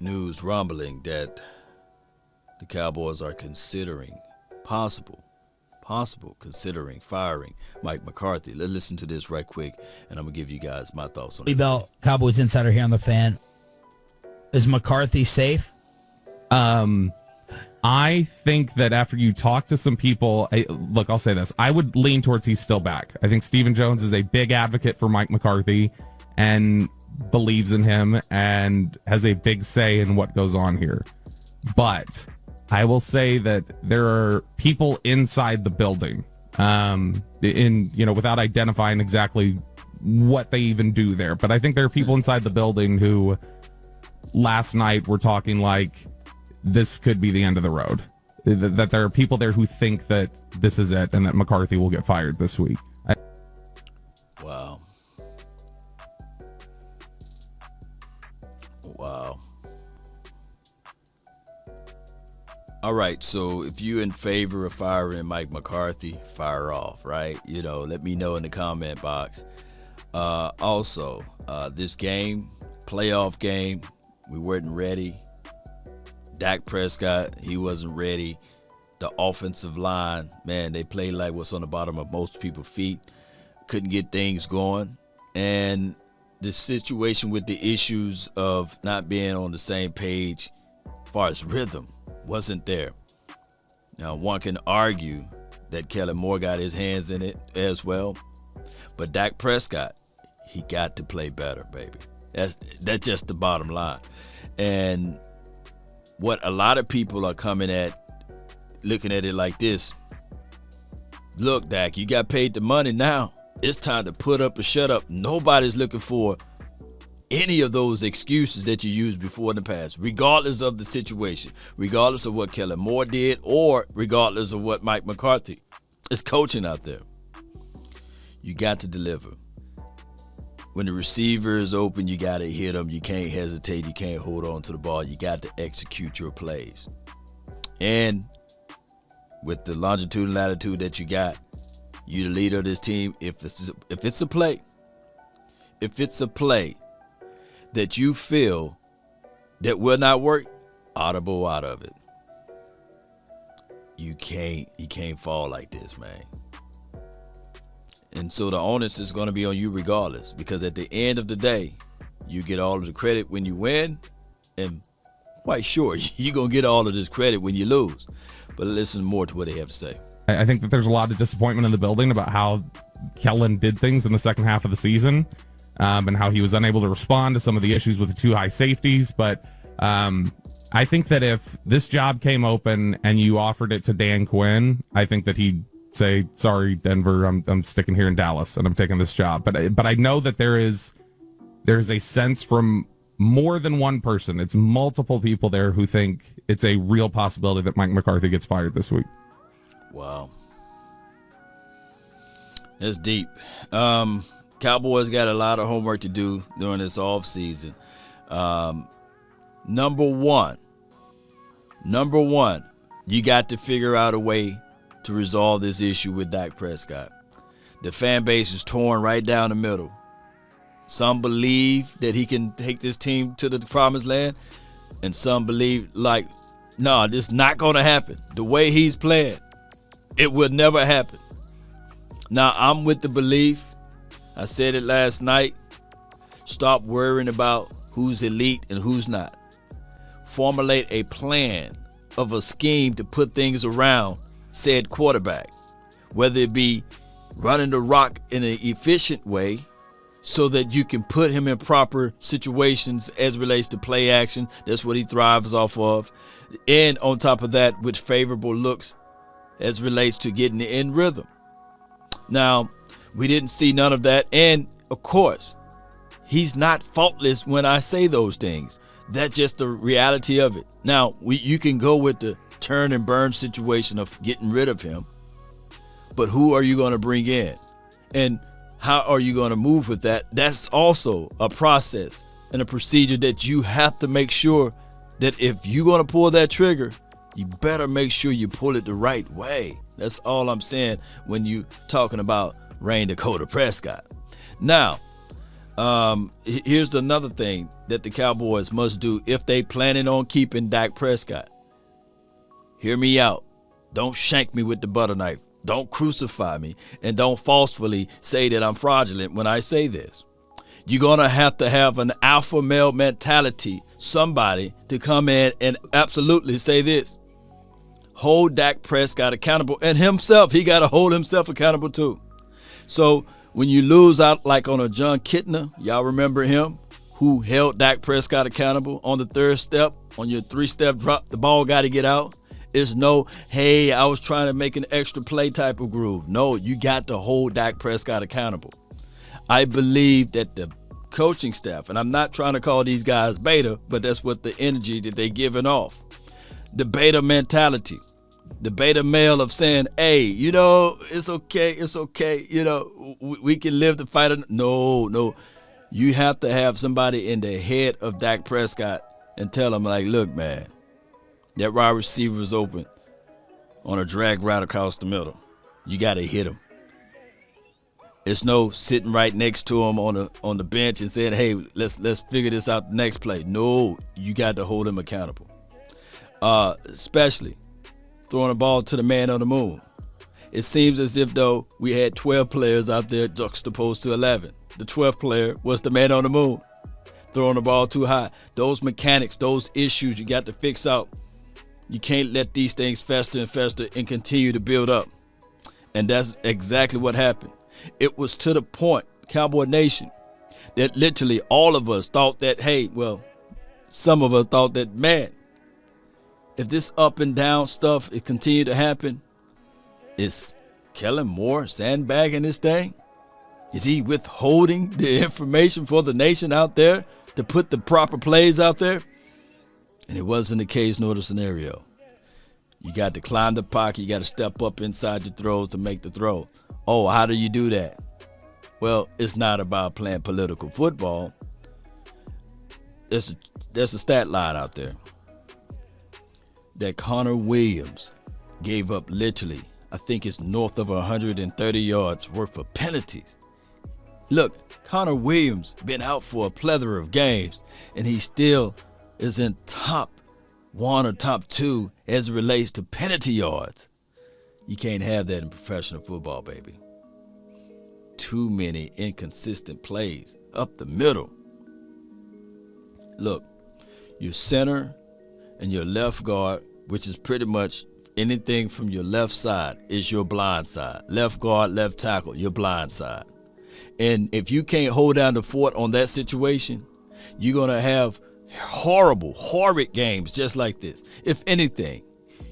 news rumbling that the Cowboys are considering considering firing Mike McCarthy. Let's listen to this right quick, and I'm going to give you guys my thoughts on it. Bell, Cowboys Insider here on The Fan. Is McCarthy safe? I think that after you talk to some people, I'll say this. I would lean towards he's still back. I think Stephen Jones is a big advocate for Mike McCarthy and believes in him and has a big say in what goes on here. But I will say that there are people inside the building, without identifying exactly what they even do there. But I think there are people inside the building who last night were talking like this could be the end of the road. That there are people there who think that this is it and that McCarthy will get fired this week. Wow. All right, so if you're in favor of firing Mike McCarthy, fire off, right? Let me know in the comment box. Also, this game, playoff game, we weren't ready. Dak Prescott, he wasn't ready. The offensive line, man, they played like what's on the bottom of most people's feet. Couldn't get things going. And the situation with the issues of not being on the same page as far as rhythm wasn't there. Now, one can argue that Kellen Moore got his hands in it as well. But Dak Prescott, he got to play better, baby. That's just the bottom line. And what a lot of people are looking at it like this. Look, Dak, you got paid the money now. It's time to put up or shut up. Nobody's looking for any of those excuses that you used before in the past, regardless of the situation, regardless of what Kellen Moore did, or regardless of what Mike McCarthy is coaching out there. You got to deliver. When the receiver is open, you got to hit them. You can't hesitate. You can't hold on to the ball. You got to execute your plays. And with the longitude and latitude that you got, you're the leader of this team. If it's a play that you feel that will not work, audible out of it. You can't fall like this, man. And so the onus is going to be on you regardless, because at the end of the day, you get all of the credit when you win, and quite sure you're going to get all of this credit when you lose. But listen more to what they have to say. I think that there's a lot of disappointment in the building about how Kellen did things in the second half of the season, and how he was unable to respond to some of the issues with the two high safeties. But I think that if this job came open and you offered it to Dan Quinn, I think that he'd say, sorry, Denver, I'm sticking here in Dallas and I'm taking this job. But I know that there's a sense from more than one person. It's multiple people there who think it's a real possibility that Mike McCarthy gets fired this week. Wow. That's deep. Cowboys got a lot of homework to do during this offseason. Number one, you got to figure out a way to resolve this issue with Dak Prescott. The fan base is torn right down the middle. Some believe that he can take this team to the promised land, and some believe no, this is not going to happen. The way he's playing, it will never happen. Now, I'm with the belief, I said it last night, stop worrying about who's elite and who's not. Formulate a plan of a scheme to put things around said quarterback, whether it be running the rock in an efficient way so that you can put him in proper situations as it relates to play action. That's what he thrives off of. And on top of that, with favorable looks as it relates to getting in rhythm. Now, we didn't see none of that. And, of course, he's not faultless when I say those things. That's just the reality of it. Now, you can go with the turn and burn situation of getting rid of him, but who are you going to bring in? And how are you going to move with that? That's also a process and a procedure that you have to make sure that if you're going to pull that trigger, you better make sure you pull it the right way. That's all I'm saying when you talking about Rain Dakota Prescott. Now, Here's another thing that the Cowboys must do if they planning on keeping Dak Prescott. Hear me out. Don't shank me with the butter knife. Don't crucify me, and don't falsely say that I'm fraudulent when I say this. You're going to have an alpha male mentality, somebody to come in and absolutely say this. Hold Dak Prescott accountable, and himself, he got to hold himself accountable too. So when you lose out like on a John Kitna, y'all remember him, who held Dak Prescott accountable on the third step, on your 3-step drop, the ball got to get out. It's no, hey, I was trying to make an extra play type of groove. No, you got to hold Dak Prescott accountable. I believe that the coaching staff, and I'm not trying to call these guys beta, but that's what the energy that they're giving off. The beta mentality, the beta male of saying, hey, it's okay, we can live the fight. No. You have to have somebody in the head of Dak Prescott and tell him, like, look, man, that wide receiver is open on a drag route across the middle. You got to hit him. It's no sitting right next to him on the bench and saying, hey, let's figure this out the next play. No, you got to hold him accountable. Especially throwing the ball to the man on the moon. It seems as if, though, we had 12 players out there juxtaposed to 11. The 12th player was the man on the moon, throwing the ball too high. Those mechanics, those issues you got to fix out. You can't let these things fester and fester and continue to build up. And that's exactly what happened. It was to the point, Cowboy Nation, that literally all of us thought that, hey, well, some of us thought that, man, if this up and down stuff it continued to happen, is Kellen Moore sandbagging this thing? Is he withholding the information for the nation out there to put the proper plays out there? And it wasn't the case nor the scenario. You got to climb the pocket. You got to step up inside your throws to make the throw. Oh, how do you do that? Well, it's not about playing political football. There's a stat line out there that Connor Williams gave up literally, I think it's north of 130 yards worth of penalties. Look, Connor Williams been out for a plethora of games, and he still is in top 1 or top 2 as it relates to penalty yards. You can't have that in professional football, baby. Too many inconsistent plays up the middle. Look, your center and your left guard, which is pretty much anything from your left side, is your blind side. Left guard, left tackle, your blind side. And if you can't hold down the fort on that situation, you're going to have horrid games just like this. If anything,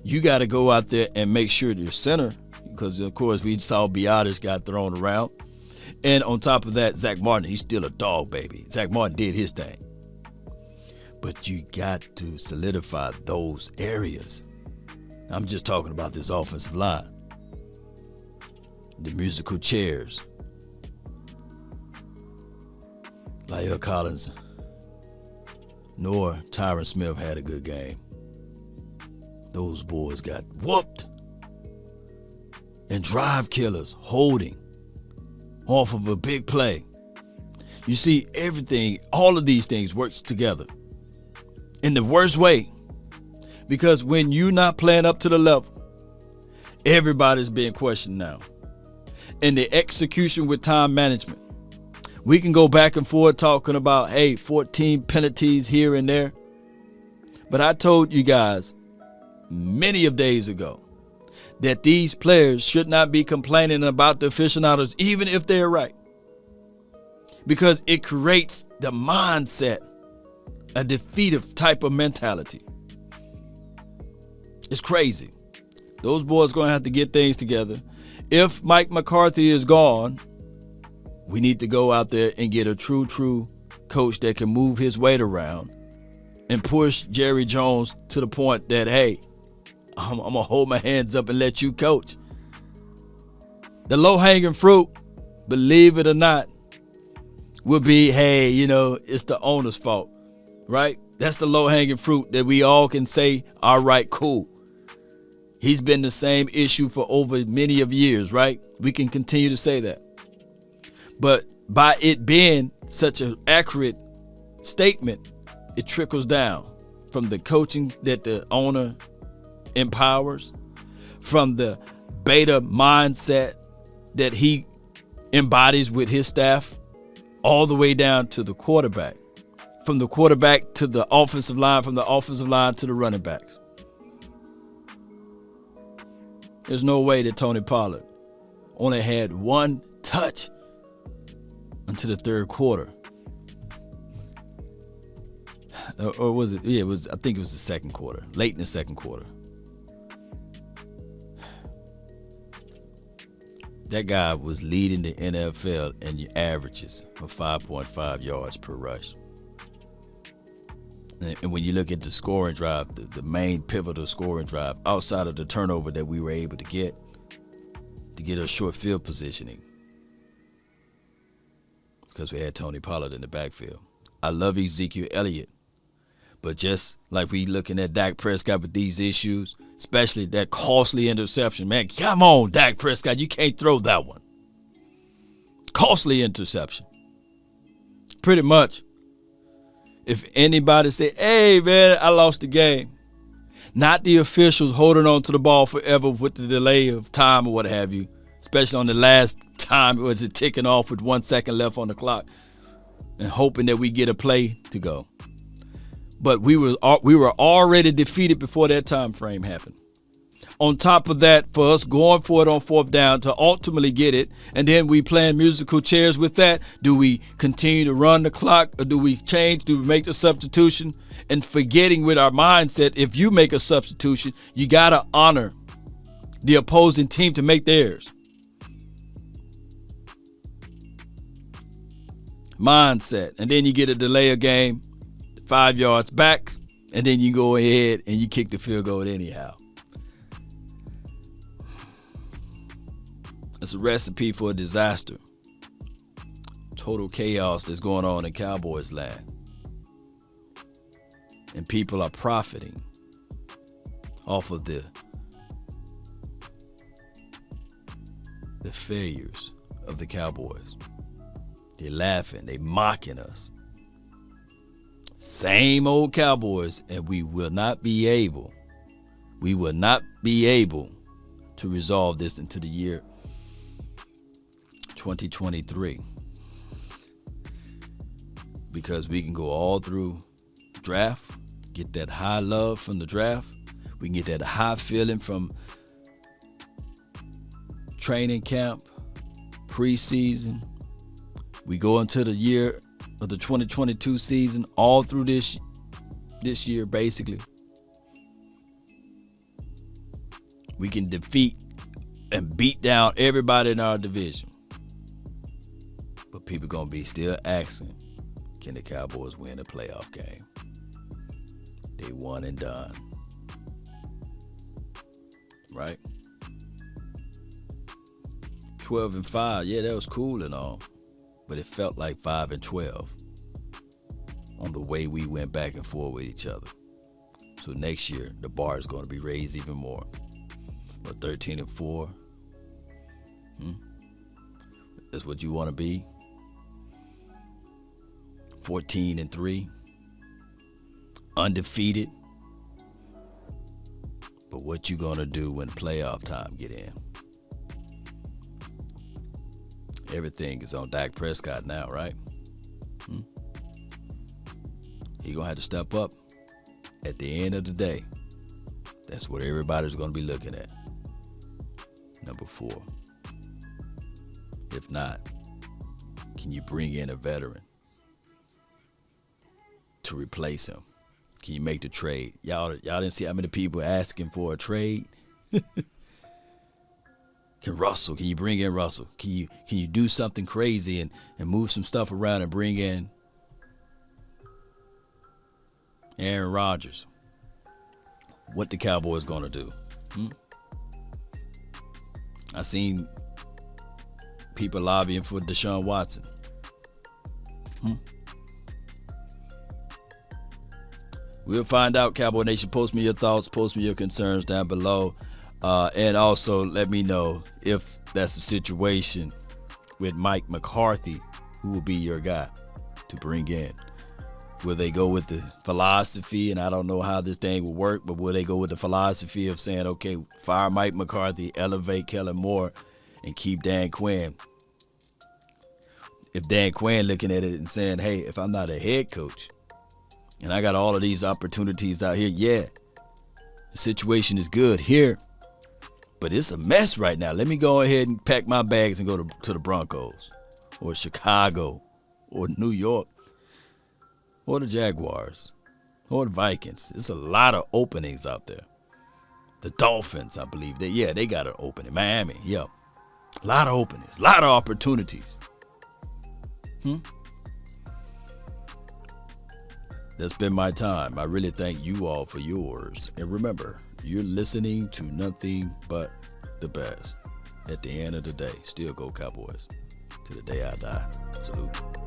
you got to go out there and make sure your center, because of course we saw Biotis got thrown around. And on top of that, Zach Martin, he's still a dog, baby. Zach Martin did his thing. But you got to solidify those areas. I'm just talking about this offensive line. The musical chairs. La'el Collins nor Tyron Smith had a good game. Those boys got whooped. And drive killers holding off of a big play. You see, everything, all of these things works together in the worst way. Because when you're not playing up to the level, everybody's being questioned now. And the execution with time management. We can go back and forth talking about, hey, 14 penalties here and there. But I told you guys many of days ago that these players should not be complaining about the aficionados, even if they're right. Because it creates the mindset, a defeative type of mentality. It's crazy. Those boys going to have to get things together. If Mike McCarthy is gone, we need to go out there and get a true coach that can move his weight around and push Jerry Jones to the point that, hey, I'm going to hold my hands up and let you coach. The low-hanging fruit, believe it or not, will be, hey, it's the owner's fault, right? That's the low-hanging fruit that we all can say, all right, cool. He's been the same issue for over many of years, right? We can continue to say that. But by it being such an accurate statement, it trickles down from the coaching that the owner empowers, from the beta mindset that he embodies with his staff, all the way down to the quarterback, from the quarterback to the offensive line, from the offensive line to the running backs. There's no way that Tony Pollard only had one touch until the third quarter. Or was it? Yeah, it was. I think it was the second quarter, late in the second quarter. That guy was leading the NFL in your averages of 5.5 yards per rush. And when you look at the scoring drive, the main pivotal scoring drive, outside of the turnover that we were able to get a short field positioning, because we had Tony Pollard in the backfield. I love Ezekiel Elliott, but just like we looking at Dak Prescott with these issues, especially that costly interception, man, come on, Dak Prescott, you can't throw that one. Costly interception. Pretty much. If anybody say, hey, man, I lost the game, not the officials holding on to the ball forever with the delay of time or what have you, especially on the last time, was it ticking off with 1 second left on the clock and hoping that we get a play to go. But we were already defeated before that time frame happened. On top of that, for us going for it on fourth down to ultimately get it, and then we playing musical chairs with that, do we continue to run the clock, or do we change, do we make the substitution? And forgetting with our mindset, if you make a substitution, you got to honor the opposing team to make theirs. Mindset. And then you get a delay of game, 5 yards back, and then you go ahead and you kick the field goal anyhow. It's a recipe for a disaster. Total chaos that's going on in Cowboys land. And people are profiting off of the failures of the Cowboys. They're laughing, they mocking us. Same old Cowboys, and we will not be able to resolve this into the year 2023, because we can go all through draft, get that high love from the draft, we can get that high feeling from training camp, preseason, we go into the year of the 2022 season, all through this year basically. We can defeat and beat down everybody in our division. But people gonna be still asking, can the Cowboys win a playoff game? They won and done. Right? 12-5, yeah, that was cool and all. But it felt like 5-12 on the way we went back and forth with each other. So next year, the bar is going to be raised even more. But 13-4, that's what you want to be. 14-3, undefeated. But what you going to do when playoff time get in? Everything is on Dak Prescott now, right? He gonna have to step up. At the end of the day, that's what everybody's gonna be looking at. Number 4. If not, can you bring in a veteran to replace him? Can you make the trade? Y'all didn't see how many people asking for a trade? Can you bring in Russell? Can you do something crazy and move some stuff around and bring in Aaron Rodgers? What the Cowboys gonna do? I seen people lobbying for Deshaun Watson. We'll find out, Cowboy Nation. Post me your thoughts, post me your concerns down below. And also let me know if that's the situation with Mike McCarthy Who will be your guy to bring in? Will they go with the philosophy, and I don't know how this thing will work, but will they go with the philosophy of saying, okay, fire Mike McCarthy, elevate Kellen Moore, and keep Dan Quinn? If Dan Quinn looking at it and saying, hey, if I'm not a head coach and I got all of these opportunities out here, yeah, the situation is good here, but it's a mess right now. Let me go ahead and pack my bags and go to the Broncos or Chicago or New York or the Jaguars or the Vikings. There's a lot of openings out there. The Dolphins, I believe, they got an opening. Miami, yeah. A lot of openings, a lot of opportunities. That's been my time. I really thank you all for yours. And remember, you're listening to nothing but the best. At the end of the day, still go Cowboys. To the day I die. Salute.